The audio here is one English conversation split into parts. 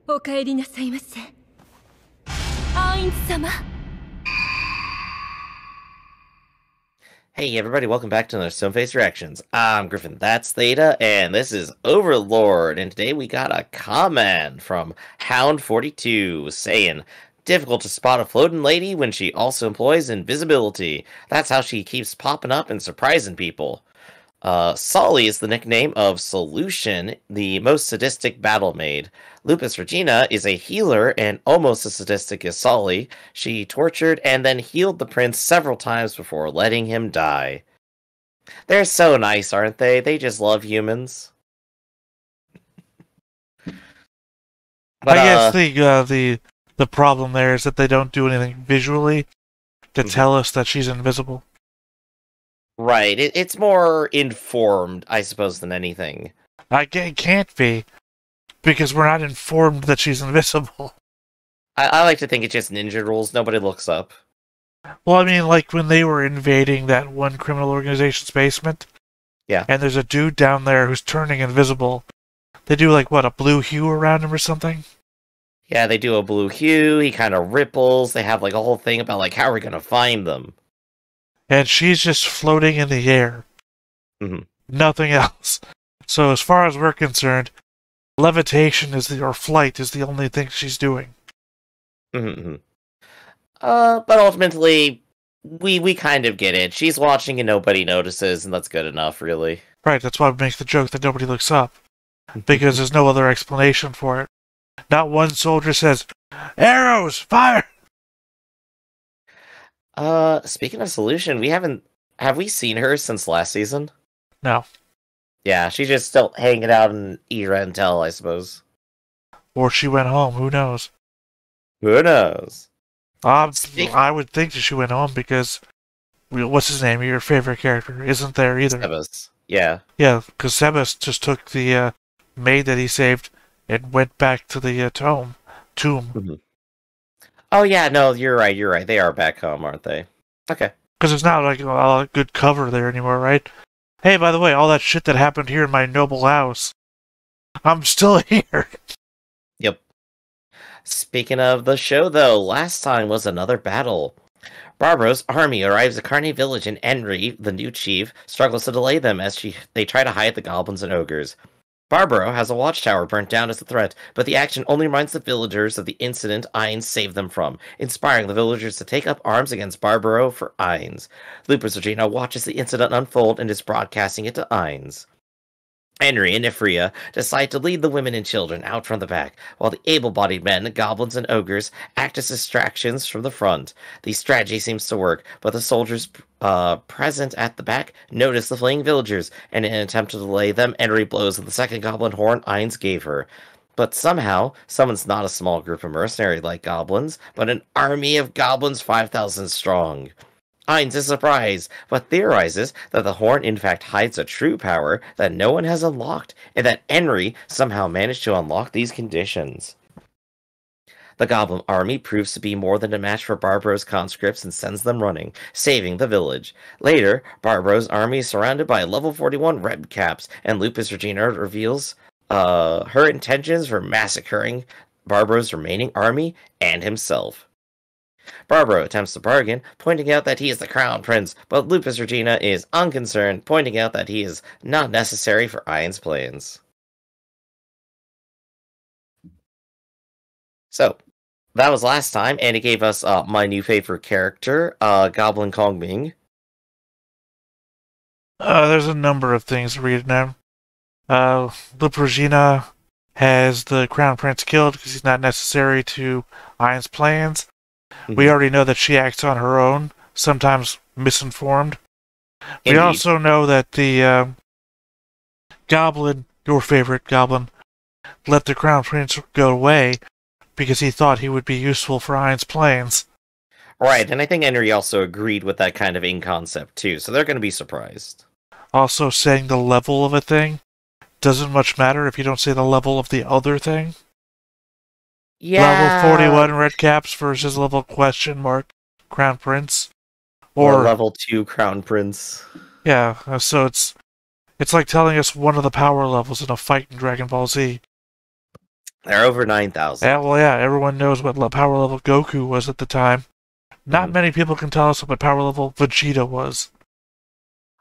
お帰りなさいませ。アイン様。 Hey everybody, welcome back to another Stoneface Reactions. I'm Griffin, that's Theta, and this is Overlord, and today we got a comment from Hound42 saying, difficult to spot a floating lady when she also employs invisibility. That's how she keeps popping up and surprising people. Solly is the nickname of Solution, the most sadistic battle maid. Lupus Regina is a healer and almost as sadistic as Solly. She tortured and then healed the prince several times before letting him die. They're so nice, aren't they? They just love humans. But, I guess the problem there is that they don't do anything visually to tell us that she's invisible. Right, it's more informed, I suppose, than anything. It can't be, because we're not informed that she's invisible. I like to think it's just ninja rules nobody looks up. Well, I mean, like when they were invading that one criminal organization's basement, yeah, and there's a dude down there who's turning invisible. They do like what, a blue hue around him or something? Yeah, they do a blue hue. He kind of ripples. They have like a whole thing about like how are we gonna find them. And she's just floating in the air. Nothing else. So as far as we're concerned, levitation or flight is the only thing she's doing. But ultimately, we kind of get it. She's watching and nobody notices, and that's good enough, really. Right, that's why we make the joke that nobody looks up. Because there's no other explanation for it. Not one soldier says, "Arrows, fire!" Speaking of Solution, have we seen her since last season? No. Yeah, she's just still hanging out in Erentel, I suppose. Or she went home, who knows? Who knows? I would think that she went home because, what's his name, your favorite character, isn't there either. Sebas. Yeah. Yeah, because Sebas just took the maid that he saved and went back to the tomb. Oh yeah, no, you're right. They are back home, aren't they? Okay. Because there's not like a good cover there anymore, right? Hey, by the way, all that shit that happened here in my noble house, I'm still here. Yep. Speaking of the show, though, last time was another battle. Barbro's army arrives at Carney Village and Henry, the new chief, struggles to delay them as they try to hide the goblins and ogres. Barbaro has a watchtower burnt down as a threat, but the action only reminds the villagers of the incident Ainz saved them from, inspiring the villagers to take up arms against Barbaro for Ainz. Lupus Regina watches the incident unfold and is broadcasting it to Ainz. Henry and Ifria decide to lead the women and children out from the back, while the able-bodied men, goblins, and ogres act as distractions from the front. The strategy seems to work, but the soldiers present at the back notice the fleeing villagers, and in an attempt to delay them, Henry blows on the second goblin horn Ainz gave her. But somehow, summons not a small group of mercenary-like goblins, but an army of goblins 5,000 strong. Ainz is surprised, but theorizes that the horn in fact hides a true power that no one has unlocked, and that Henry somehow managed to unlock these conditions. The goblin army proves to be more than a match for Barbro's conscripts and sends them running, saving the village. Later, Barbro's army is surrounded by level 41 red caps, and Lupus Regina reveals her intentions for massacring Barbro's remaining army and himself. Barbaro attempts to bargain, pointing out that he is the crown prince, but Lupus Regina is unconcerned, pointing out that he is not necessary for Ainz's plans. So, that was last time, and it gave us my new favorite character, Goblin Kong Ming. There's a number of things to read now. Lupus Regina has the crown prince killed because he's not necessary to Ainz's plans. We already know that she acts on her own, sometimes misinformed. Indeed. We also know that the goblin, your favorite goblin, let the crown prince go away because he thought he would be useful for Ainz's plans. Right, and I think Henry also agreed with that kind of in-concept too, so they're going to be surprised. Also, saying the level of a thing doesn't much matter if you don't say the level of the other thing. Yeah. Level 41 red caps versus level question mark crown prince. Or level 2 crown prince. Yeah, so it's like telling us one of the power levels in a fight in Dragon Ball Z. They're over 9,000. Yeah, well, yeah, everyone knows what power level Goku was at the time. Not many people can tell us what power level Vegeta was.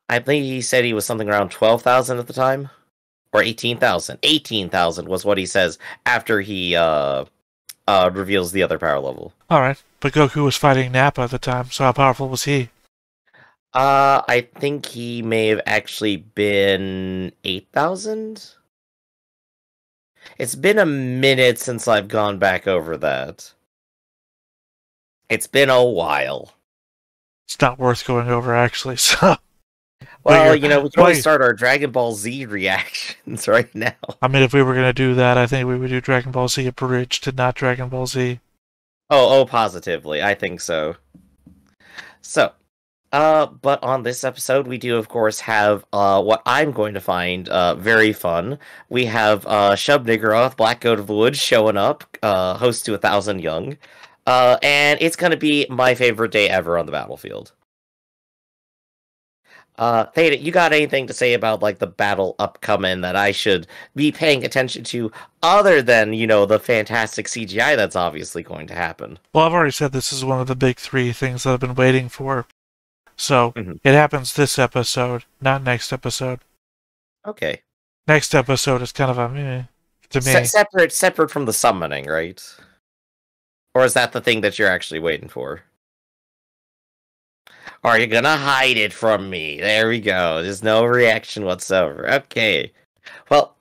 I think he said he was something around 12,000 at the time. Or 18,000. 18,000 was what he says after he reveals the other power level. Alright, but Goku was fighting Nappa at the time, so how powerful was he? I think he may have actually been 8,000? It's been a minute since I've gone back over that. It's been a while. It's not worth going over, actually, so... Well, we can always start our Dragon Ball Z reactions right now. I mean, if we were going to do that, I think we would do Dragon Ball Z abridged, not Dragon Ball Z. Oh, positively. I think so. So, but on this episode, we do, of course, have what I'm going to find very fun. We have Shub Niggurath, Black Goat of the Woods, showing up, host to 1,000 Young. And it's going to be my favorite day ever on the battlefield. Theta, you got anything to say about, like, the battle upcoming that I should be paying attention to, other than, the fantastic CGI that's obviously going to happen? Well, I've already said this is one of the big three things that I've been waiting for. So, It happens this episode, not next episode. Okay. Next episode is kind of a meh to me. Separate from the summoning, right? Or is that the thing that you're actually waiting for? Are you gonna hide it from me? There we go. There's no reaction whatsoever. Okay. Well,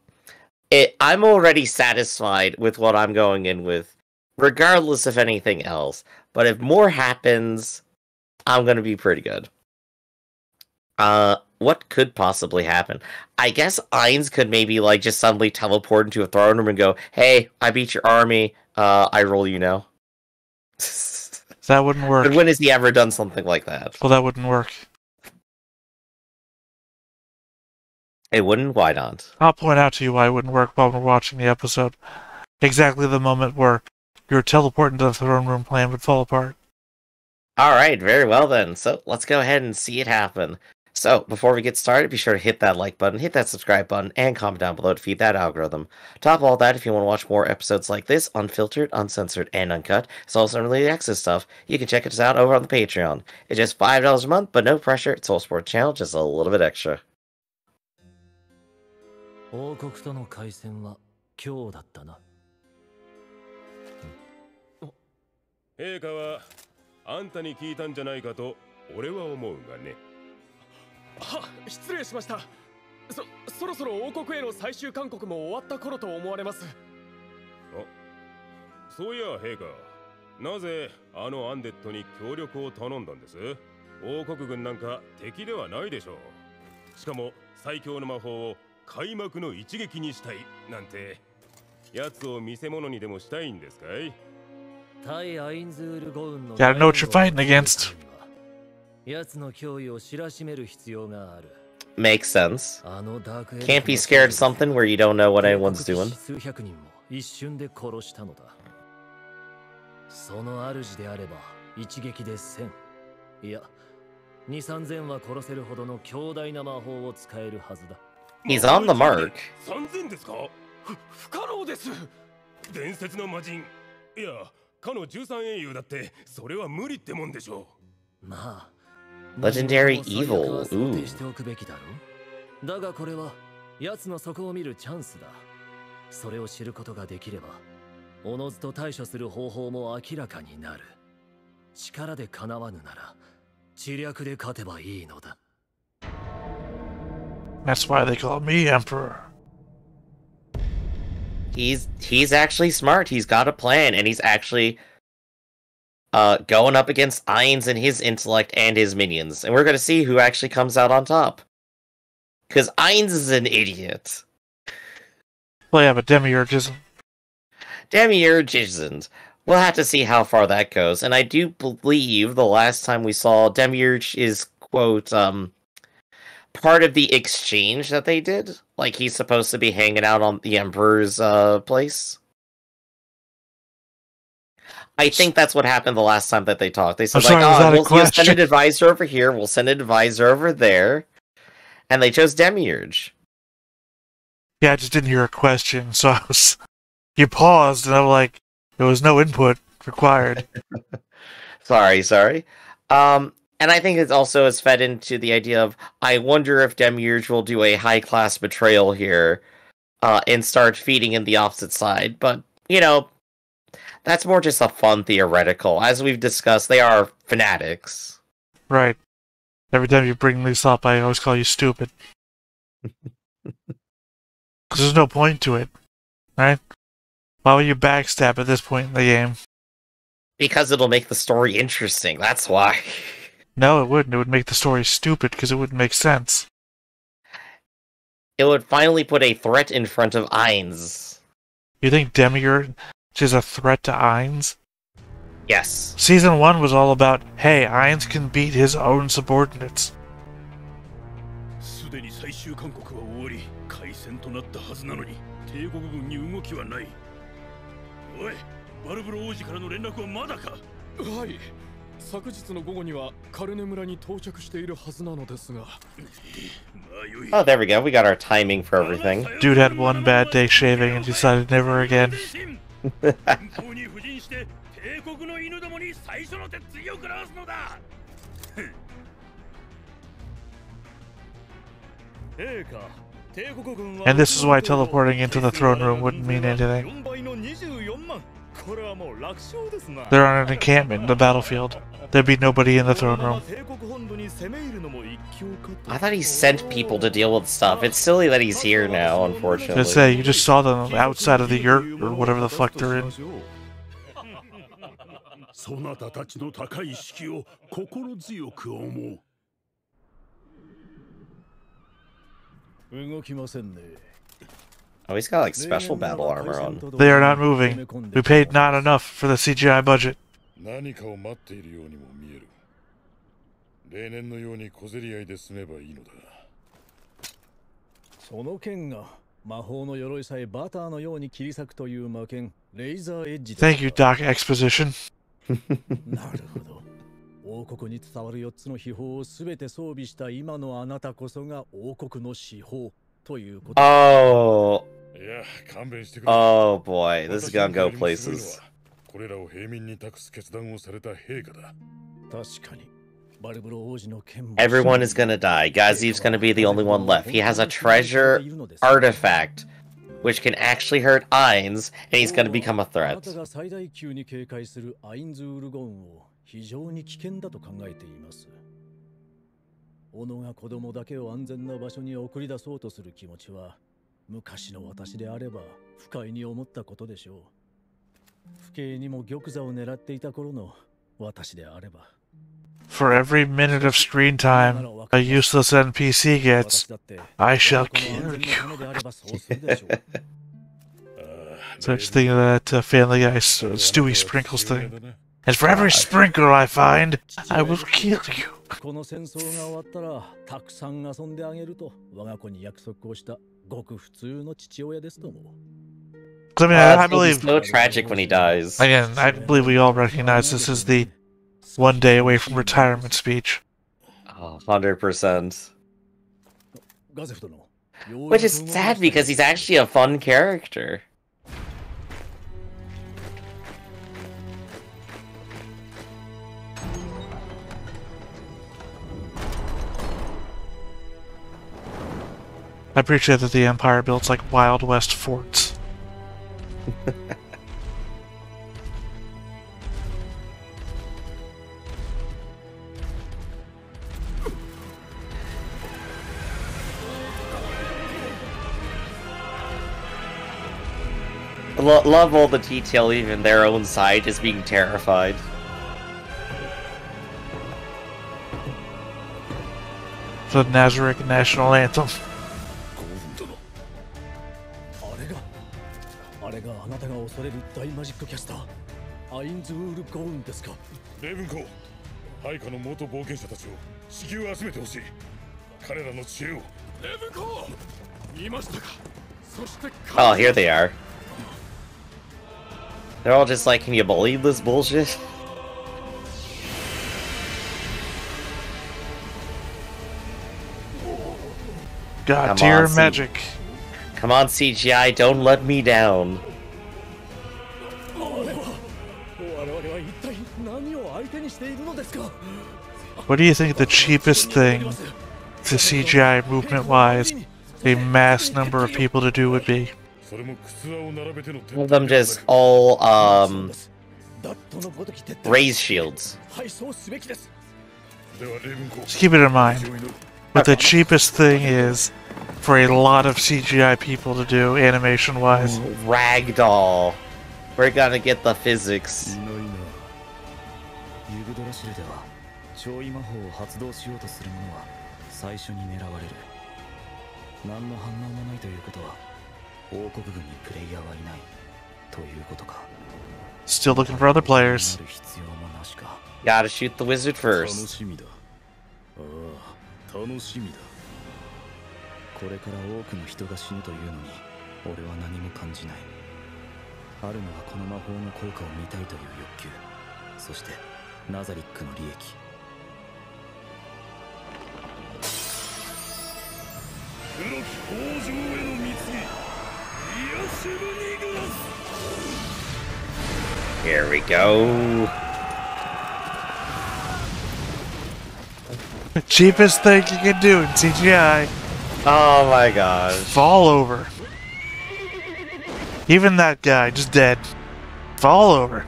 I'm already satisfied with what I'm going in with, regardless of anything else. But if more happens, I'm gonna be pretty good. What could possibly happen? I guess Ainz could maybe, just suddenly teleport into a throne room and go, "Hey, I beat your army. I roll you now." That wouldn't work. But when has he ever done something like that? Well, that wouldn't work. It wouldn't? Why not? I'll point out to you why it wouldn't work while we're watching the episode. Exactly the moment where your teleport into the throne room plan would fall apart. Alright, very well then. So, let's go ahead and see it happen. So, before we get started, be sure to hit that like button, hit that subscribe button, and comment down below to feed that algorithm. Top of all that, if you want to watch more episodes like this, unfiltered, uncensored, and uncut, it's also early access stuff, you can check us out over on the Patreon. It's just $5 a month, but no pressure, it's all sport channel, just a little bit extra. 王国との開戦は今日だったな。陛下はあんたに聞いたんじゃないかと俺は思うがね。は、失礼しました。そろそろ王国への最終勧告も終わった頃と思われます。そういや陛下、なぜあのアンデッドに協力を頼んだんです？王国軍なんか敵ではないでしょう。しかも最強の魔法を開幕の一撃にしたいなんて、奴を見せ物にでもしたいんですかい？ Gotta know what you're fighting against. Makes sense. Can't be scared of something where you don't know what anyone's doing. その主であれば一撃で1000、いや2、3000は殺せるほどの強大な魔法を使えるはずだ。 He's on the mark. 3000ですか？不可能です。伝説の魔人、いやかの13英雄だってそれは無理ってもんでしょう。まあ Legendary Evil. Ooh. しておくべきだろう。だがこれは奴の底を見るチャンスだ。それを知ることができればおのずと対処する方法も明らかになる。力でかなわぬなら知略で勝てばいいのだ。 That's why they call me Emperor. He's actually smart. He's got a plan, and he's actually going up against Ainz and his intellect and his minions. And we're going to see who actually comes out on top. Because Ainz is an idiot. Well, yeah, but Demiurge isn't. Demiurge isn't. We'll have to see how far that goes. And I do believe the last time we saw Demiurge is, quote, part of the exchange that they did. Like, he's supposed to be hanging out on the Emperor's place. I think that's what happened the last time that they talked. They said, we'll send an advisor over here, we'll send an advisor over there. And they chose Demiurge. Yeah, I just didn't hear a question, so I was You paused, and I'm like, there was no input required. Sorry. And I think it also is fed into the idea of, I wonder if Demiurge will do a high-class betrayal here, and start feeding in the opposite side. But, that's more just a fun theoretical. As we've discussed, they are fanatics. Right. Every time you bring this up, I always call you stupid. Because there's no point to it, right? Why would you backstab at this point in the game? Because it'll make the story interesting, that's why. No, it wouldn't. It would make the story stupid because it wouldn't make sense. It would finally put a threat in front of Ainz. You think Demiurge is a threat to Ainz? Yes. Season 1 was all about, hey, Ainz can beat his own subordinates. すでに最終勧告は終わり、開戦となったはずなのに、帝国軍に動きはない。おい、バルブロ王子からの連絡はまだか？はい。昨日の午後にはカルネ村に到着しているはずなのですが。Oh, there we go. We got our timing for everything. Dude had one bad day shaving and decided never again. 帝国の犬どもに最初の鉄槌を食らわすのだ。And this is why teleporting into the throne room wouldn't mean anything. They're on an encampment in the battlefield. There'd be nobody in the throne room. I thought he sent people to deal with stuff. It's silly that he's here now, unfortunately. Just say, you just saw them outside of the yurt or whatever the fuck they're in. そなたたちの高い意識を心強く思う。動きませんね。 Oh, he's got like special battle armor on. They are not moving. We paid not enough for the CGI budget. 何かを待っているようにも見える。例年のように小競り合いで済めばいいのだ。その剣が魔法の鎧さえバターのように切り裂くという魔剣、レイザーエッジ。 Thank you, Doc Exposition. なるほど。王国に伝わる4つの秘宝をすべて装備した今のあなたこそが王国の至宝ということ。Oh. いや、勘弁してくれ。Oh boy, this is gonna go places. これらを平民に託す決断をされた陛下だ。確かに。Everyone is gonna die. Gaziv's gonna be the only one left. He has a treasure artifact, which can actually hurt Ainz, and he's gonna become a threat. 非常に危険だと考えています。斧が子供だけを安全な場所に送り出そうとする気持ちは、昔の私であれば不快に思ったことでしょう。不敬にも玉座を狙っていた頃の私であれば。For every minute of screen time a useless NPC gets, I shall kill you. Such thing of that Family Guy Stewie Sprinkles thing. And for every sprinkler I find, I will kill you. この戦争が終わったらたくさん遊んであげると我が子に約束をしたごく普通の父親ですとも。I mean, I believe. It's so tragic when he dies. Again, I believe we all recognize this as the one day away from retirement speech. 100%. Which is sad because he's actually a fun character. I appreciate that the Empire builds like Wild West forts. Love all the detail, even their own side is being terrified. The Nazarick National Anthem. あれがあなたが恐れる大マジックキャスター、アインズウール・ゴーンですか。レイブンコ、配下の元冒険者たちを至急集めてほしい。彼らの知恵を。レイブンコ、見ましたか。そして。Oh, here they are. They're all just like, can you believe this bullshit? God tier magic. Come on, CGI, don't let me down. What do you think the cheapest thing to CGI movement-wise, a mass number of people to do would be? One of them just all raise shields. Just keep it in mind. What the cheapest thing is for a lot of CGI people to do, animation-wise. Ragdoll. We're gonna get the physics. 超威魔法を発動しようとする者は最初に狙われる。何の反応もないということは王国軍にプレイヤーはいないということか。Still looking for other players. Gotta shoot the wizard first. 楽しみだ。ああ、楽しみだ。これから多くの人が死ぬというのに俺は何も感じない。あるのはこの魔法の効果を見たいという欲求、そしてナザリックの利益。黒き北条への貢ぎ、イヤシブニグラス。 Here we go. The cheapest thing you can do in CGI. Oh my gosh. Fall over. Even that guy, just dead. Fall over.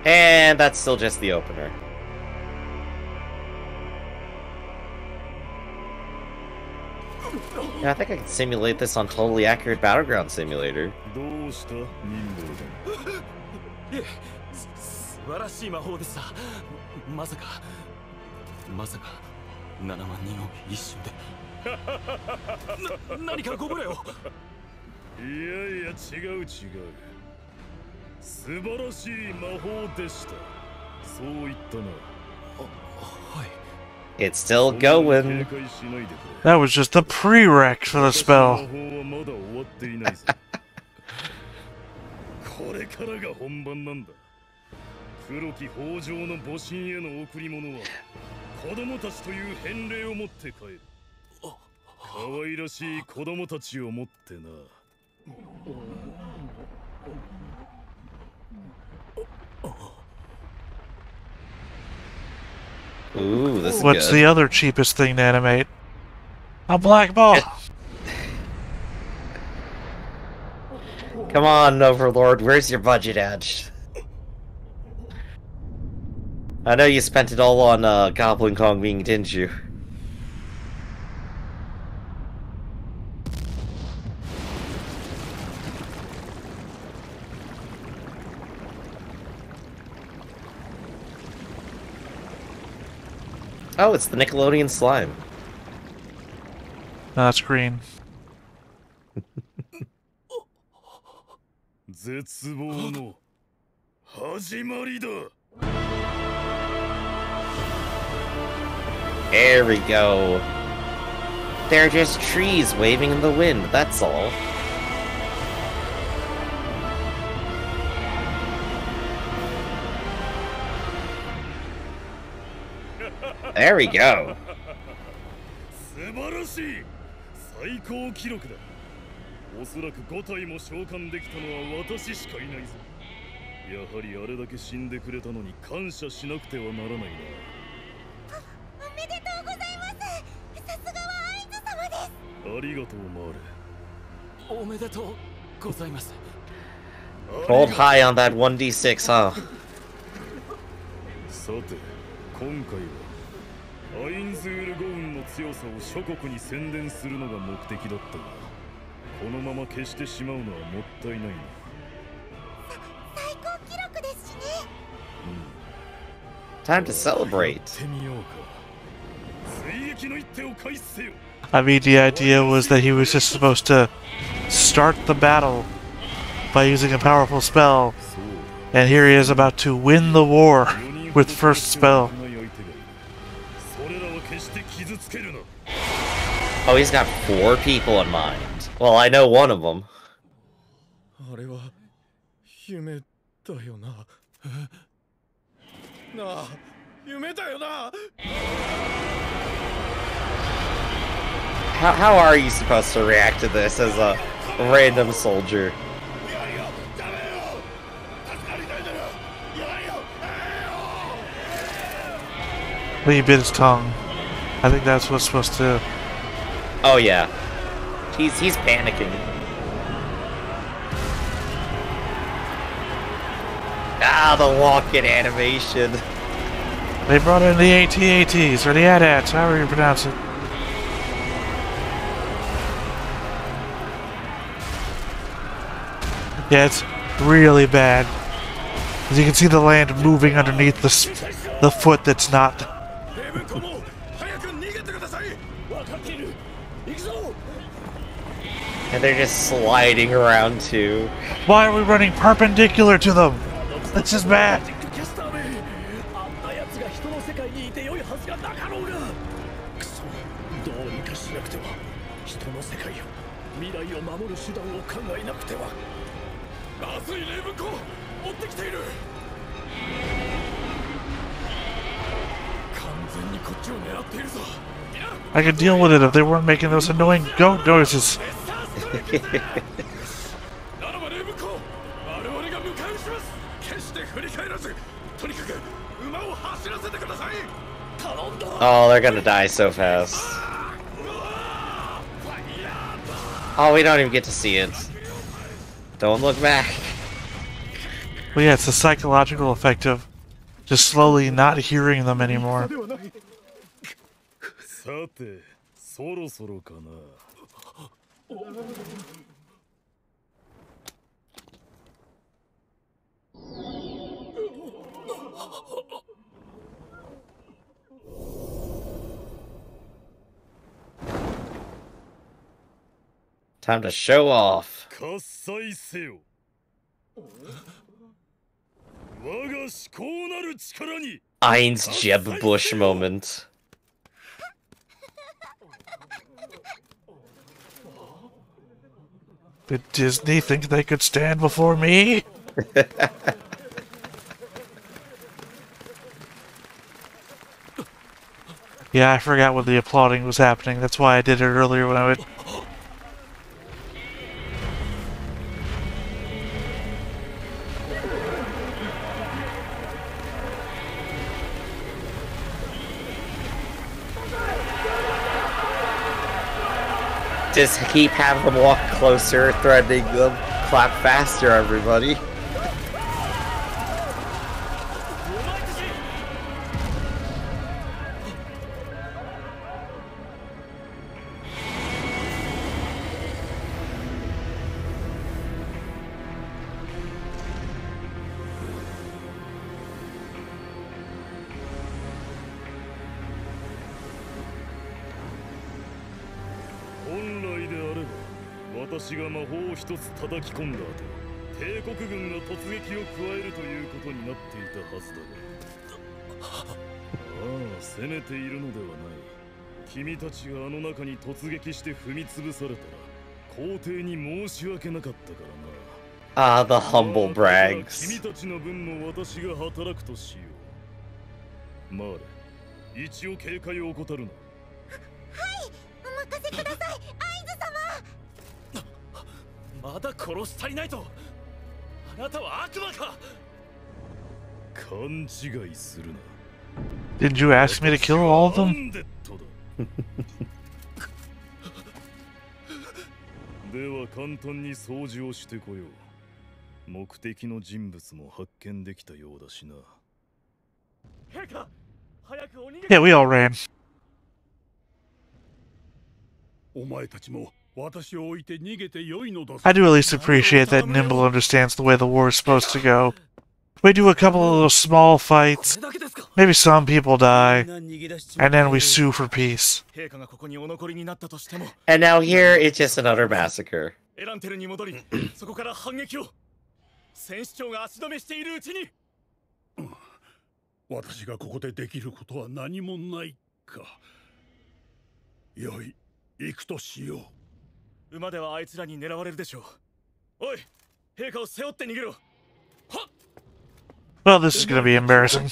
And that's still just the opener. Yeah, I think I can simulate this on Totally Accurate Battleground Simulator. どうした民兵だ。いえ、素晴らしい魔法でした。まさか7万人を一瞬で。何かご無礼を。いやいや、違う違う。素晴らしい魔法でした。そう言ったな。はい。It's still going. That was just the prereq for the spell. これからが本番なんだ。黒き北条の母神への贈り物は子供たちという返礼を持って帰る。可愛らしい子供たちを持ってな。Ooh, this is What's good. the other cheapest thing to animate? A black ball. Come on, Overlord, where's your budget at? I know you spent it all on Goblin Kong Wing, didn't you? Oh, it's the Nickelodeon slime. No, that's green. 絶望の始まりだ。There we go. They're just trees waving in the wind, that's all. There we go. 素晴らしい。最高記録だ。おそらく5体も召喚できたのは私しかいないぞ。やはりあれだけ死んでくれたのに感謝しなくてはならないな。おめでとうございます。さすがはアイズ様です。ありがとうマーレ。おめでとうございます。Hold high on that 1d6, huh? さて、今回はアインズール・ゴウンの強さを諸国に宣伝するのが目的だったが、このまま消してしまうのはもったいないな。最高記録ですしね。Time to celebrate. ってみようか。追撃の一手を開始せよ。I mean, the idea was that he was just supposed to start the battle by using a powerful spell, and here he is about to win the war with first spell. Oh, he's got 4 people in mind. Well, I know one of them. あれは夢だよな。なあ、夢だよな。How are you supposed to react to this as a random soldier? When he bit his tongue. I think that's what's supposed to... Oh yeah. He's panicking. Ah, the walk-in animation. They brought in the AT-ATs, or the AT-ATs, however you pronounce it. Yeah, it's really bad. As you can see the land moving underneath the foot that's not. And they're just sliding around too. Why are we running perpendicular to them? This is bad. I could deal with it if they weren't making those annoying goat noises. Oh, they're gonna die so fast. Oh, we don't even get to see it. Don't look back. Well, yeah, it's the psychological effect of just slowly not hearing them anymore. Time to show off. Ein's Jeb Bush moment. Did Disney think they could stand before me? Yeah, I forgot when the applauding was happening. That's why I did it earlier when I would... Just keep having them walk closer, threatening them. Clap faster, everybody. Ah, the humble brags. Did you ask me to kill all of them? Yeah, we all ran. I do at least appreciate that Nimble understands the way the war is supposed to go. We do a couple of little small fights, maybe some people die, and then we sue for peace. And now here, it's just another massacre. Well, this is gonna be embarrassing.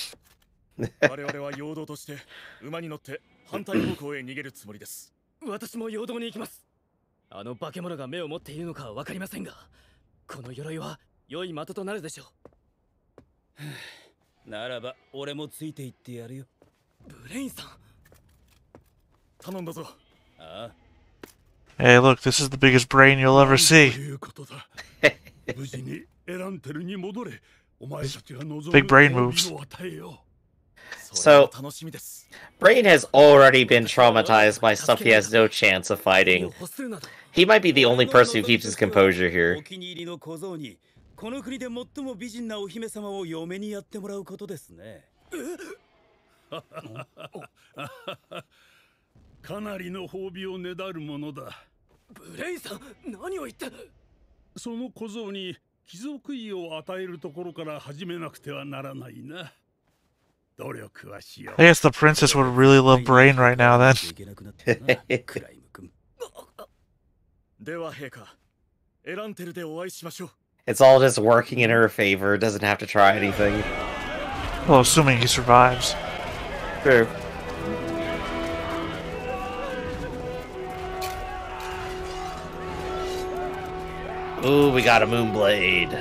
ブレインさん頼んだぞ。ああ Hey, look, this is the biggest brain you'll ever と see. いうことだ。無事にエランテルに戻れ。お前たちが望む Big brain 褒 moves. 美を与えよ So, 楽しみです。 Brain has already been traumatized by stuff he has no chance of fighting. 欲するなど He might be the only person who keeps his composure お here. 気に入りの小僧にこの国で最も美人なお姫様を嫁にやってもらうことですね。う。かなりの褒美をねだるものだ。ブレインさん何を言って。その小僧に貴族位を与えるところから始めなくてはならないな。努力はしよう。 I guess the princess would really love Brain right now then. いけなくなったなクライム君。では陛下、エランテルでお会いしましょう。 It's all just working in her favor, doesn't have to try anything. Well, assuming he survives. True. Ooh, we got a Moonblade. こ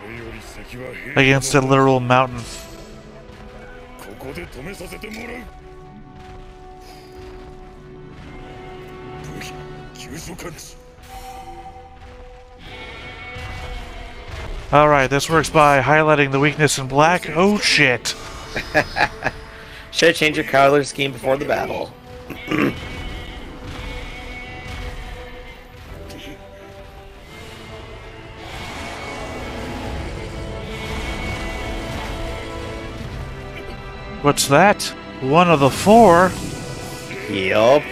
れより先は平和 Against a literal mountain. ここで止めさせてもらう。武器急所感知。 Alright, this works by highlighting the weakness in black. Oh shit. Should have changed your color scheme before the battle. What's that? One of the four? Yup.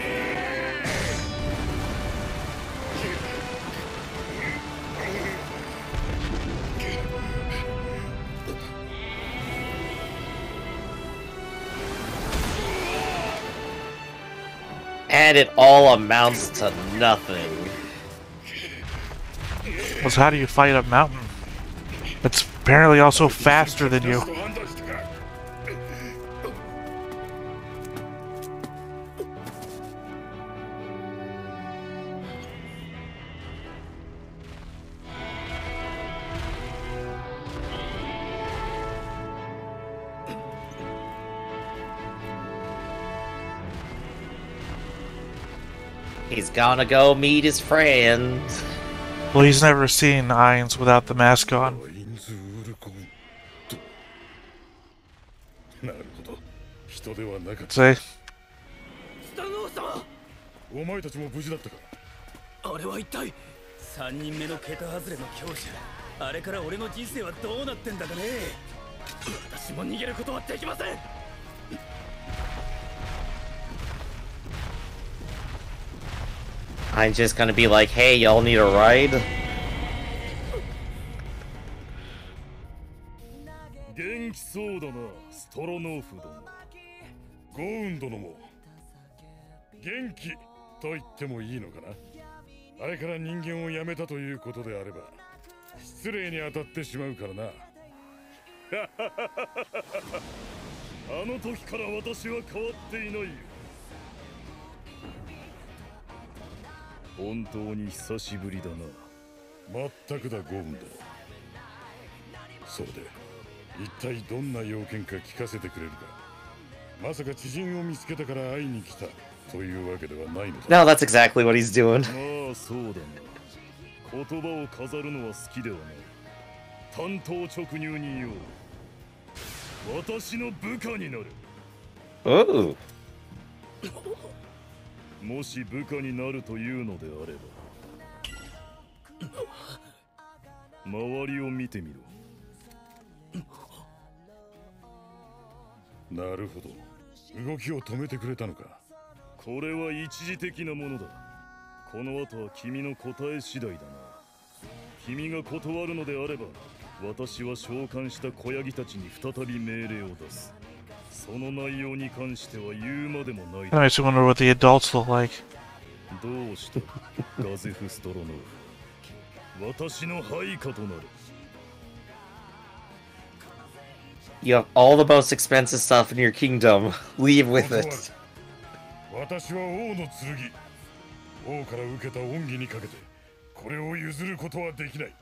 And it all amounts to nothing. Well, how do you fight a mountain? It's apparently also faster than you. 判断したか。 He's gonna go meet his friend. Well, he's never seen Ainz without the mask on. インズウルコンと。なるほど。人ではなかった。 Say, スタノー様、お前たちも無事だったか。あれは一体。 3人目の桁外れの強者。あれから俺の人生はどうなってんだかね。私も逃げることはできません。 I'm just gonna be like, hey, y'all need a ride? 元気そうだな、ストロノーフ殿。ゴーン殿も。元気と言ってもいいのかな。あれから人間をやめたということであれば、失礼に当たってしまうからな。あの時から私は変わっていないよ。本当に久しぶりだな。まったくだ、ゴーンだ。それで一体どんな要件か聞かせてくれるか。まさか知人を見つけたから会いに来たというわけではないのだ。 No, that's exactly what he's doing. まあそうだな。言葉を飾るのは好きではない。単刀直入に言おう。私の部下になる。 Ooh. もし部下になるというのであれば、周りを見てみろ。なるほど。動きを止めてくれたのか。これは一時的なものだ。この後は君の答え次第だな。君が断るのであれば、私は召喚した子ヤギたちに再び命令を出す。その内容に関しては言うまでもない。 that makes me wonder what the adults look like. どうしたガゼフ・ストロノーフ。私の配下となる。 You have all the most expensive stuff in your kingdom. Leave with it. 私は王の剣。王から受けた恩義にかけて、これを譲ることはできない。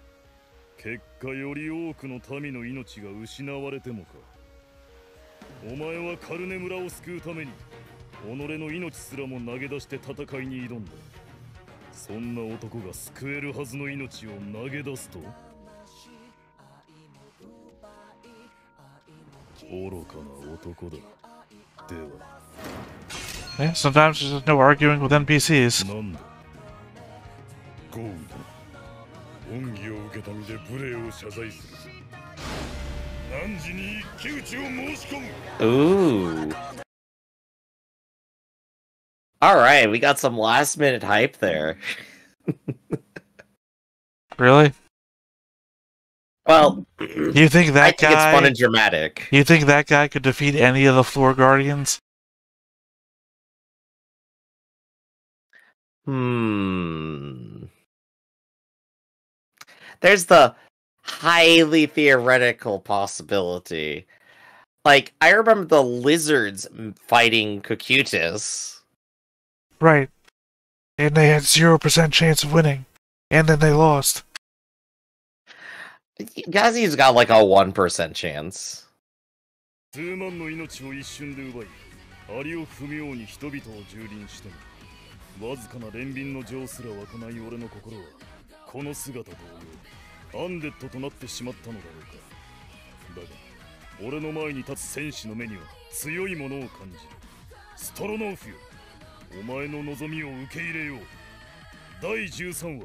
結果より多くの民の命が失われてもか。お前はカルネ村を救うために己の命すらも投げ出して戦いに挑んだ。そんな男が救えるはずの命を投げ出すと愚かな男だ。では Yeah, sometimes there's no arguing with NPCs. なんだゴールド恩義を受けた身で無礼を謝罪する。汝に一騎打ちを申し込む。 Ooh. Alright, we got some last minute hype there. Really? Well, You think I that think it's fun guy? and dramatic. You think that guy could defeat any of the floor guardians? There's the highly theoretical possibility. Like, I remember the lizards fighting Cocytus. Right. And they had 0% chance of winning. And then they lost. Gazi's got like a 1% chance. 数万の命を一瞬で奪い、アリを踏むように人々を蹂躙しても、わずかな憐憫の情すら湧かない俺の心は、この姿同様、アンデッドとなってしまったのだろうか。だが、俺の前に立つ戦士の目には強いものを感じる。ストロノーフよ、お前の望みを受け入れよう。第13話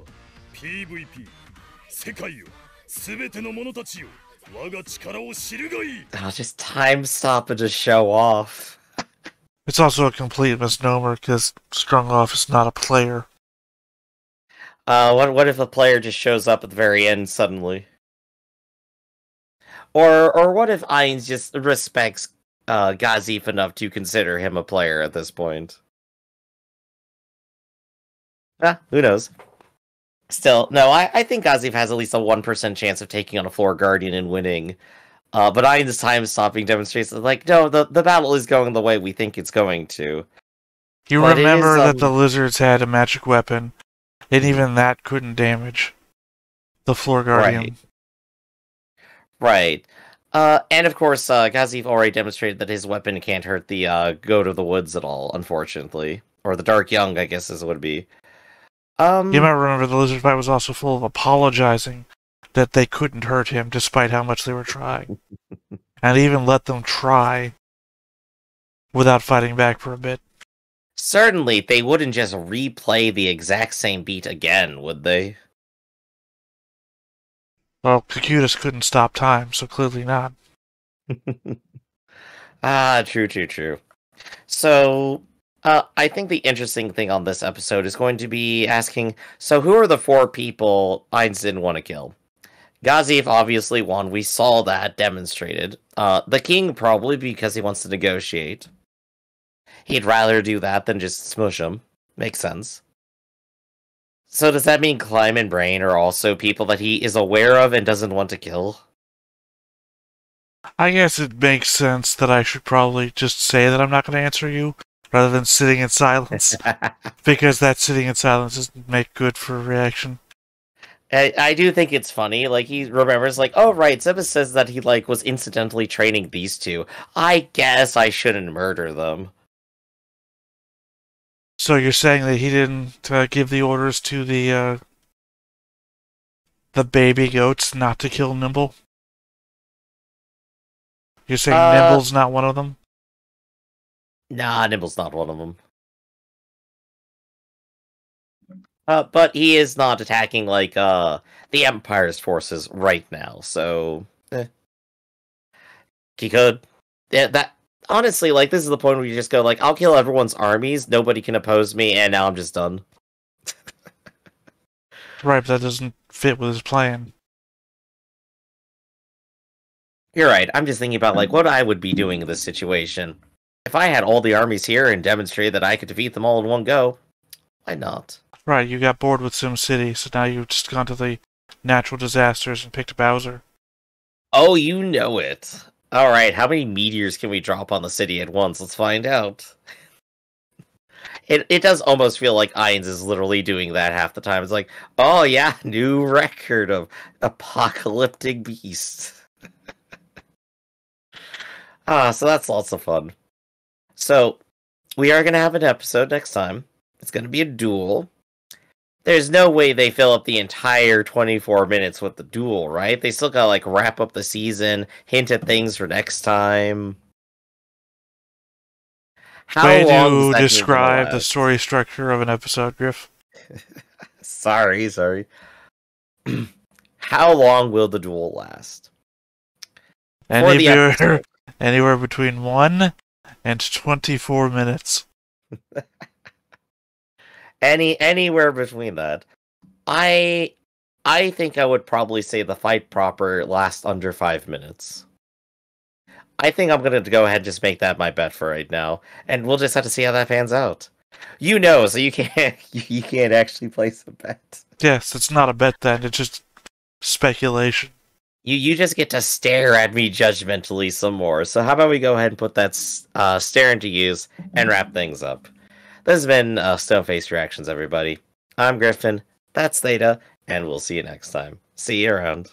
PVP 世界よ、すべての者たちよ、我が力を知るがいい。 I'll just time stop and just show off. It's also a complete misnomer because Strung Off is not a player. What if a player just shows up at the very end suddenly? Or what if Ainz just respects Gazif enough to consider him a player at this point? Who knows? Still, no, I think Gazif has at least a 1% chance of taking on a floor guardian and winning. But Ainz time stopping demonstrates that, like, no, the battle is going the way we think it's going to. You But it remember is, that the lizards had a magic weapon, and even that couldn't damage the floor guardian. Right. And of course, Gazif already demonstrated that his weapon can't hurt the Goat of the Woods at all, unfortunately. Or the Dark Young, I guess, as it would be. You might remember the lizard fight was also full of apologizing that they couldn't hurt him despite how much they were trying. And even let them try without fighting back for a bit. Certainly, they wouldn't just replay the exact same beat again, would they? Well, Cocytus couldn't stop time, so clearly not. True. So, I think the interesting thing on this episode is going to be asking, so who are the 4 people Ainz didn't want to kill? Gazif obviously won, we saw that demonstrated. The king probably because he wants to negotiate. He'd rather do that than just smush him. Makes sense. So does that mean Climb and Brain are also people that he is aware of and doesn't want to kill? I guess it makes sense that I should probably just say that I'm not going to answer you, rather than sitting in silence. Because that sitting in silence doesn't make good for a reaction. I do think it's funny, like, he remembers, like, oh, right, Zeba says that he, like, was incidentally training these 2. I guess I shouldn't murder them. So you're saying that he didn't give the orders to the baby goats not to kill Nimble? You're saying Nimble's not one of them? Nah, Nimble's not one of them. But he is not attacking, like, the Empire's forces right now, so... He could. Yeah, that... Honestly, like, this is the point where you just go, like, I'll kill everyone's armies, nobody can oppose me, and now I'm just done. Right, but that doesn't fit with his plan. You're right, I'm just thinking about, like, what I would be doing in this situation. If I had all the armies here and demonstrated that I could defeat them all in one go, why not? Right, you got bored with SimCity, so now you've just gone to the natural disasters and picked Bowser. Oh, you know it. Alright, how many meteors can we drop on the city at once? Let's find out. It does almost feel like Ainz is literally doing that half the time. It's like, oh yeah, new record of apocalyptic beast. So that's lots of fun. So, we are going to have an episode next time. It's going to be a duel. There's no way they fill up the entire 24 minutes with the duel, right? They still gotta, like, wrap up the season, hint at things for next time. How Way long to is that describe the last? story structure of an episode, Griff. Sorry. How long will the duel last? For the episode. Anywhere between 1 and 24 minutes. Anywhere between that. I think I would probably say the fight proper lasts under 5 minutes. I think I'm gonna go ahead and just make that my bet for right now, and we'll just have to see how that pans out. You know, so you can't actually place a bet. Yes, it's not a bet then, it's just speculation. You just get to stare at me judgmentally some more. So how about we go ahead and put that stare into use and wrap things up. This has been Stone-Faced Reactions, everybody. I'm Griffin, that's Theta, and we'll see you next time. See you around.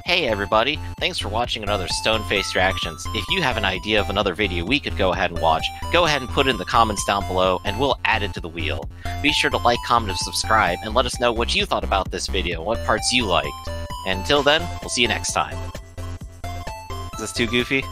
Hey everybody, thanks for watching another Stone-Faced Reactions. If you have an idea of another video we could go ahead and watch, go ahead and put it in the comments down below and we'll add it to the wheel. Be sure to like, comment, and subscribe, and let us know what you thought about this video, what parts you liked. And until then, we'll see you next time. Is this too goofy?